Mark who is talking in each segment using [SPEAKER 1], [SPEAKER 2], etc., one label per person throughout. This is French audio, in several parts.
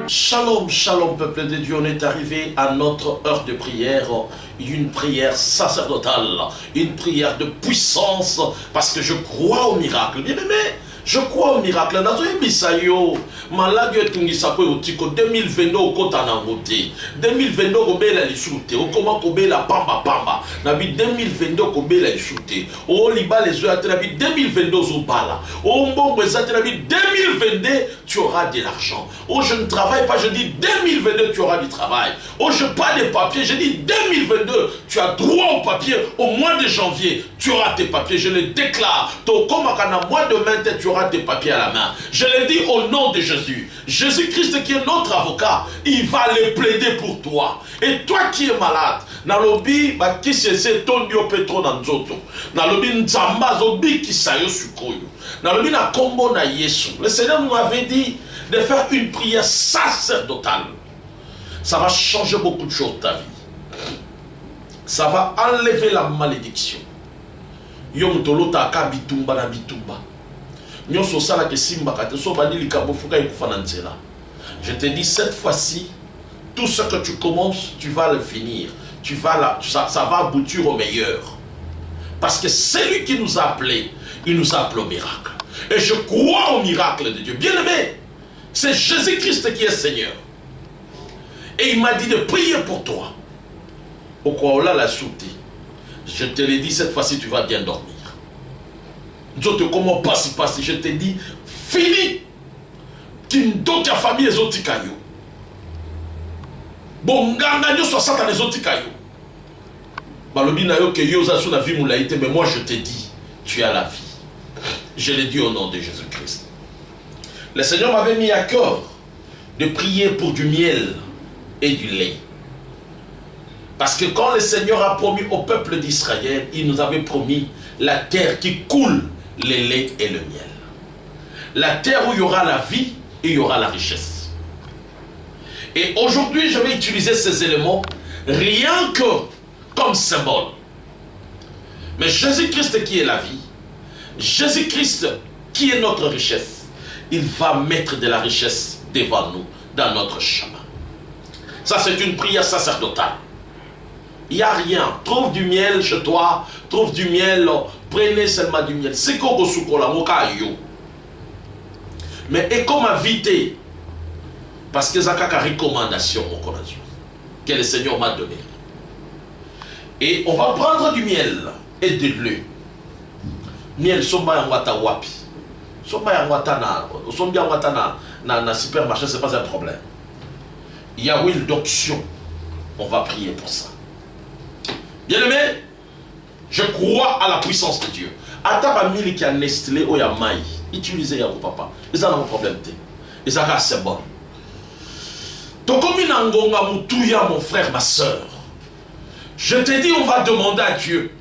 [SPEAKER 1] Shalom, shalom peuple de Dieu, on est arrivé à notre heure de prière, une prière sacerdotale, une prière de puissance, parce que je crois au miracle. Bien aimé, je crois au miracle. Dans une bisayo, malade tungisapo otiko 2022 okota na ngote. 2022 kobela lisute, okoma kobela pamba pamba. Nabi 2022 kobela lisute. O liba les yeux à nabi 2022 zobala. O mbongo ezate nabi 2022 tu auras de l'argent. Oh, je ne travaille pas, je dis 2022 tu auras du travail. Oh, je pas de papiers, je dis 2022 tu as droit aux papiers. Au mois de janvier, tu auras tes papiers. Je le déclare. Comme à mois de mai, tu auras tes papiers à la main. Je le dis au nom de Jésus. Jésus-Christ qui est notre avocat, il va les plaider pour toi. Et toi qui es malade, nalobi qui se tondio petro dans zoto. Nalobi nzamba zobi qui sayo sukoyo. Nalobi na kombo na Yesu. Le Seigneur nous avait dit de faire une prière sacerdotale. Ça va changer beaucoup de choses ta vie. Ça va enlever la malédiction. Yom tolota ka bitumba na bitumba. Nyoso sala ke simba kate so bali likabo fuka ikufana nzela. Je te dis cette fois-ci, tout ce que tu commences, tu vas le finir. Ça va aboutir au meilleur. Parce que c'est lui qui nous a appelés, il nous a appelés au miracle. Et je crois au miracle de Dieu. Bien aimé, c'est Jésus-Christ qui est Seigneur. Et il m'a dit de prier pour toi. Au quoi là la souté. Je te l'ai dit, cette fois-ci, tu vas bien dormir. Je te comment passe. Je te dis, fini. Qui me donne ta famille les autres cailloux. Bon, ganga, nous sommes dans les autres cailloux. Balobi na yo que yo za sur la vie moulaïté, mais moi je te dis, tu as la vie. Je l'ai dit au nom de Jésus-Christ. Le Seigneur m'avait mis à cœur de prier pour du miel et du lait. Parce que quand le Seigneur a promis au peuple d'Israël, il nous avait promis la terre qui coule le lait et le miel. La terre où il y aura la vie et il y aura la richesse. Et aujourd'hui, je vais utiliser ces éléments rien que comme symbole. Mais Jésus-Christ qui est la vie, Jésus-Christ qui est notre richesse, il va mettre de la richesse devant nous, dans notre chemin. Ça, c'est une prière sacerdotale. Il n'y a rien. Trouve du miel chez toi, trouve du miel, prenez seulement du miel. C'est comme mais et comme invité, parce que c'est une recommandation que le Seigneur m'a donnée. Et on va prendre du miel et de l'eau. Miel, somba yangwata wapi. Somba yangwata na supermarché, c'est pas un problème. Il y a huile d'onction. On va prier pour ça. Bien aimé, je crois à la puissance de Dieu. Ataba mili qui a Nestlé ou ya maï, utilisez ya papa. Ils ont un problème. Ils ont un symbole. Donc comme une angonga mutuya, mon frère, ma soeur. Je te dis, on va demander à Dieu.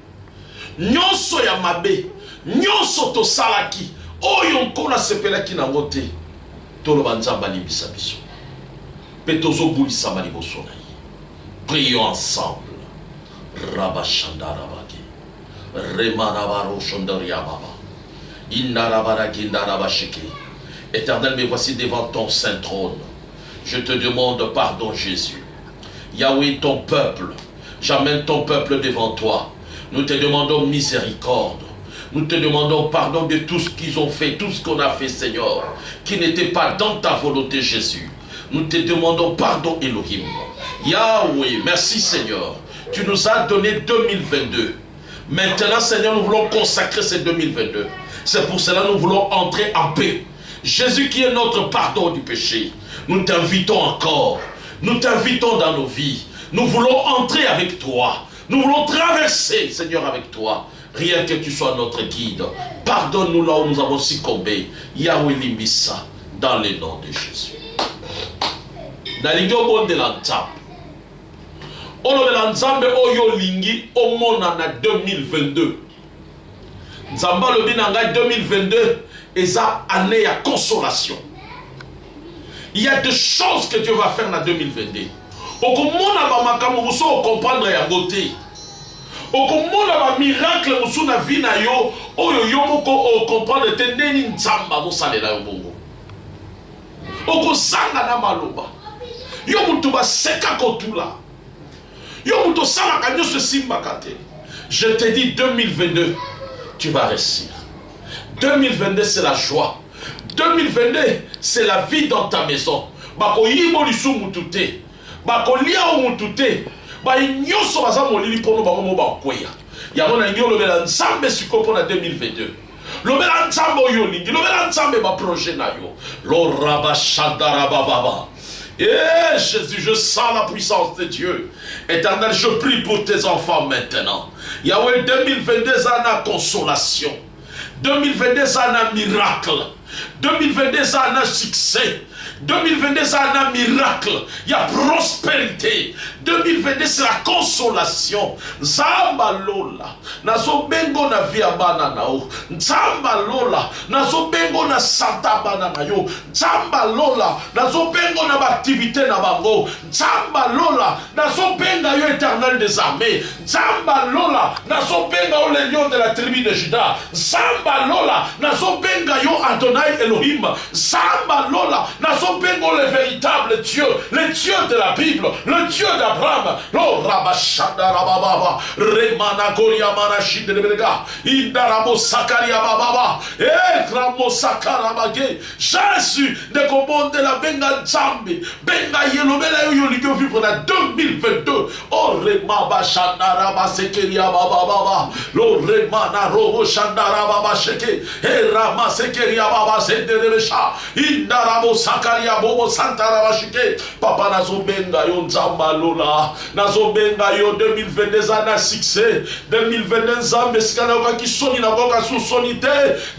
[SPEAKER 1] Nyonso ya mabe, nyonso to salaki, oyo nkona sepela ki na ngote. Tolo banzamba li bisabiso. Petozo buli samali bosona yi. Prions ensemble. Rabashandarabaki. Remanabaro Shondoriababa. Indarabarakindarabashi. Éternel, me voici devant ton saint trône. Je te demande pardon, Jésus. Yahweh, ton peuple. J'amène ton peuple devant toi. Nous te demandons miséricorde. Nous te demandons pardon de tout ce qu'ils ont fait, tout ce qu'on a fait, Seigneur, qui n'était pas dans ta volonté, Jésus. Nous te demandons pardon, Elohim. Yahweh, merci, Seigneur. Tu nous as donné 2022. Maintenant, Seigneur, nous voulons consacrer ces 2022. C'est pour cela que nous voulons entrer en paix. Jésus qui est notre pardon du péché. Nous t'invitons encore. Nous t'invitons dans nos vies. Nous voulons entrer avec toi. Nous voulons traverser, Seigneur, avec toi. Rien que tu sois notre guide. Pardonne-nous là où nous avons succombé. Yahweh Limbissa, dans le nom de Jésus. Dans l'idée de l'entame. Olo de l'ensemble oyo lingi omona na 2022. Nzamba le binanga 2022 eza année à consolation. Il y a des choses que Dieu va faire en 2022. Okomona ba makambo muso comprendre ya gote. Okomona ba miracle muso na vie na yo oyo yo moko comprendre te neni nzamba mo salela yo bongo. Okozanga na maloba. Yo mutu ba seka kotula. Yo mutu sala kanyo se simbakate. Je te dis 2022, tu vas réussir. 2022 c'est la joie. 2022 c'est la vie dans ta maison. Bako yibo lisu mutute. Bako lia o mutute. Ba nyoso baza molili pono bango mo ba kweya. Ya mona nyo lobela nzambe siko pona 2022. Lobela nzambe oyo lingi, lobela nzambe ba projet na yo. Lo raba shadara baba. Eh Jésus, je sens la puissance de Dieu. Éternel, je prie pour tes enfants maintenant. Yahweh, 2022 ana consolation. 2022 ana miracle. 2022 ana succès. 2022 c'est un miracle, il y a prospérité. 2022 c'est la consolation. Nzamba lola, nazo bengo na via bana nao. Nzamba lola, nazo bengo na santa bana na yo. Nzamba lola, nazo bengo na activité na bango. Nzamba lola, nazo benga yo éternel des armées. Nzamba lola, nazo benga yo le lion de la tribu de Juda. Nzamba lola, nazo benga yo Adonai Elohim. Nzamba lola, nazo bengo le véritable Dieu, le Dieu de la Bible, le Dieu d'Abraham. Lo rabashada rababa, remana goria manashi de belega, indaramo sakaria bababa, ramo sakarabage. Jésus de commande de la benga zambi, benga yelobela yo ligue vivre dans 2022. Oh remaba shandara basekeria bababa, lo remana robo shandara baba sheke, rama sekeria baba sederebesha, indaramo sakaria bobo santara bashike. Papa nazo benga yo nzamba lola, nazo benga yo 2022 ana succès. 2022 nzambe skana ki soni na boka sous sonité.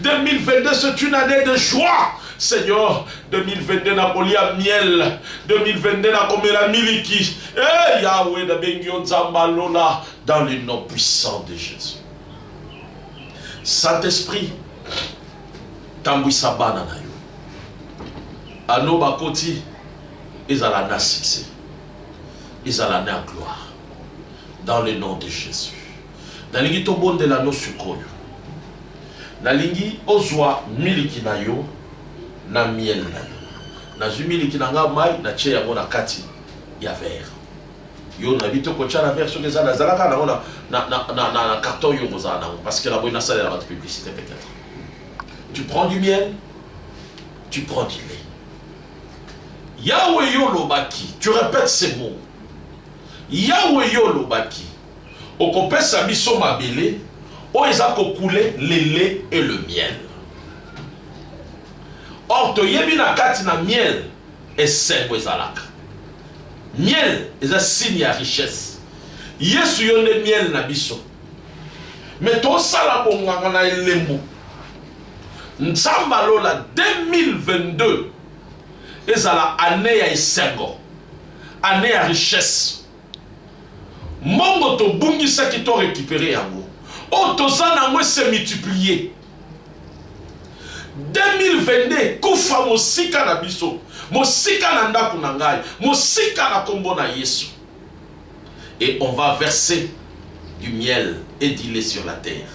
[SPEAKER 1] 2022 c'est une année de joie. Seigneur, 2022 na kolia miel, 2022 na komela miliki. Eh Yahweh na bengi yo nzamba lola dans le nom puissant de Jésus. Saint-Esprit, tambwisa bana na yo. Ano bakoti ezala na succès. Ezala na gloire. Dans le nom de Jésus. Nalingi tobonde la no sukoyo. Nalingi ozwa miliki na yo na miel na yo. Nazwi miliki na nga mai na tche yango na kati ya verre. Yo na bito ko tcha na verre so kezala zalaka na carton yo mozana parce que la bonne salle la publicité peut-être. Tu prends du miel, tu prends du lait. Yahweh yo lobaki, tu répètes ces mots. Yahweh yo lobaki. Okopesa biso mabele, o ezako couler le lait et le miel. Or to yebi na kati na miel esengo ezalaka. Miel est un signe à richesse. Yesu yone miel na biso. Mais to sala bonganga na elembo. Nzamba lola 2022 ezala année ya esengo. Année à richesse. Mongo to bungisa ki to récupérer yango. O to zana mwe se multiplier. 2022 kufa mosika na biso. Mosika na ndaku na ngai. Mosika na kombo na Yesu. Et on va verser du miel et du lait sur la terre.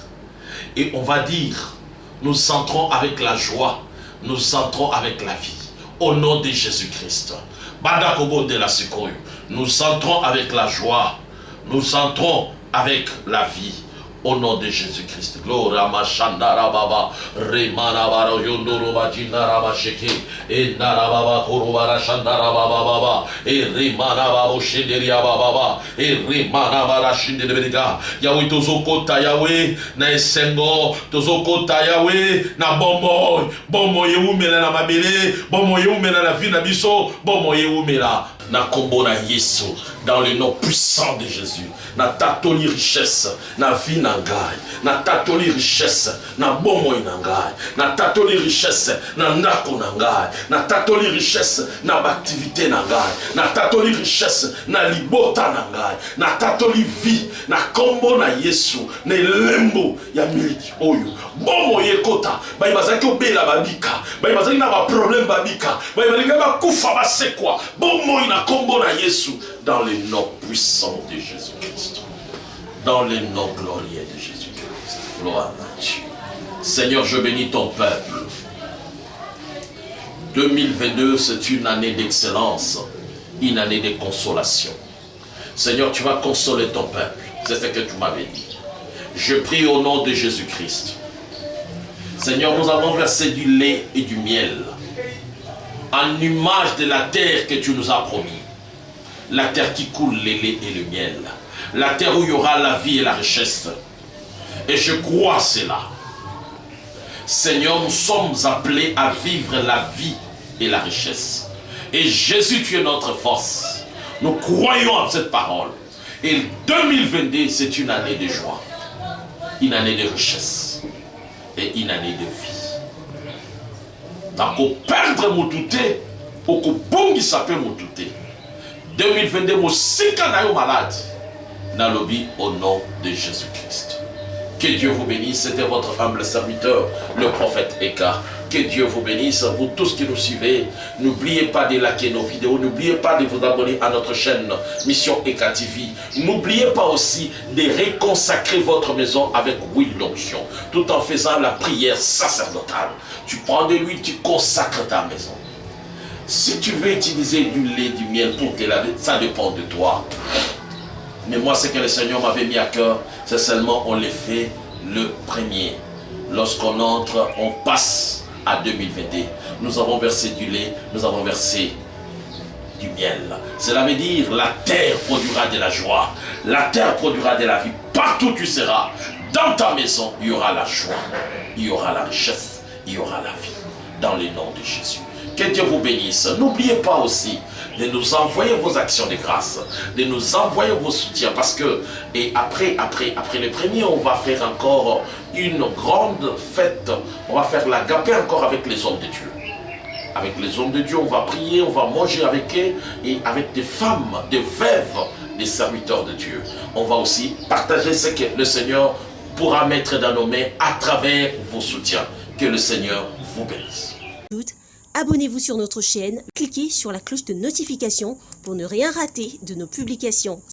[SPEAKER 1] Et on va dire, nous entrons avec la joie. Nous entrons avec la vie. Au nom de Jésus-Christ. Banda kobo de la secours. Nous entrons avec la joie. Nous entrons avec la vie. Au nom de Jésus-Christ. Gloria Mashandara Baba. Remana Baro Yondoro Bajinara Basheke. Et Narababa Korobara Shandara Baba Baba. Et Remana Babo Shenderia Baba. Et Remana Barashinde de Bediga. Yahweh Tozokota Yahweh. Na Esengo. Tozokota Yahweh. Na Bombo. Bombo Yeumela na Mabele. Bombo Yeumela na Vinabiso. Bombo Yeumela. Na kombo na Yesu. Dans le nom puissant de Jésus. Na tatoli richesse. Na vie na ngai. Na tatoli richesse. Na bomo na ngai. Na tatoli richesse. Na ndako na ngai. Na tatoli richesse. Na activité na ngai. Na tatoli richesse. Na libota na ngai. Na tatoli vie. Na kombo na Yesu. Na lembo ya miliki oyo. Bomo yekota. Bayi bazaki obela babika. Bayi bazaki na ba problème babika. Bayi balinga ba kufa basekwa. Bomo na kombo na Yesu. Dans le nom puissant de Jésus-Christ. Dans le nom glorieux de Jésus-Christ. Gloire à Dieu. Seigneur, je bénis ton peuple. 2022, c'est une année d'excellence, une année de consolation. Seigneur, tu vas consoler ton peuple. C'est ce que tu m'avais dit. Je prie au nom de Jésus-Christ. Seigneur, nous avons versé du lait et du miel en image de la terre que tu nous as promis. La terre qui coule le lait et le miel. La terre où il y aura la vie et la richesse. Et je crois cela. Seigneur, nous sommes appelés à vivre la vie et la richesse. Et Jésus, tu es notre force. Nous croyons en cette parole. Et 2022, c'est une année de joie. Une année de richesse. Et une année de vie. Donc, perdre mon touté, pour que bon qui s'appelle mon touté. 2022, mon sikanayo malade. Nalobi au nom de Jésus-Christ. Que Dieu vous bénisse. C'était votre humble serviteur, le prophète Eka. Que Dieu vous bénisse, vous tous qui nous suivez. N'oubliez pas de liker nos vidéos. N'oubliez pas de vous abonner à notre chaîne Mission Eka TV. N'oubliez pas aussi de réconsacrer votre maison avec huile d'onction, tout en faisant la prière sacerdotale. Tu prends de l'huile, tu consacres ta maison. Si tu veux utiliser du lait, du miel pour te laver, ça dépend de toi. Mais moi, ce que le Seigneur m'avait mis à cœur, c'est seulement on le fait le premier. Lorsqu'on entre, on passe à 2022. Nous avons versé du lait, nous avons versé du miel. Cela veut dire la terre produira de la joie. La terre produira de la vie. Partout où tu seras, dans ta maison, il y aura la joie. Il y aura la richesse. Il y aura la vie. Dans le nom de Jésus. Que Dieu vous bénisse. N'oubliez pas aussi de nous envoyer vos actions de grâce, de nous envoyer vos soutiens, parce que et après le premier, on va faire encore une grande fête. On va faire l'agapé encore avec les hommes de Dieu. Avec les hommes de Dieu, on va prier, on va manger avec eux et avec des femmes, des veuves, des serviteurs de Dieu. On va aussi partager ce que le Seigneur pourra mettre dans nos mains à travers vos soutiens. Que le Seigneur vous bénisse.
[SPEAKER 2] Abonnez-vous sur notre chaîne, cliquez sur la cloche de notification pour ne rien rater de nos publications.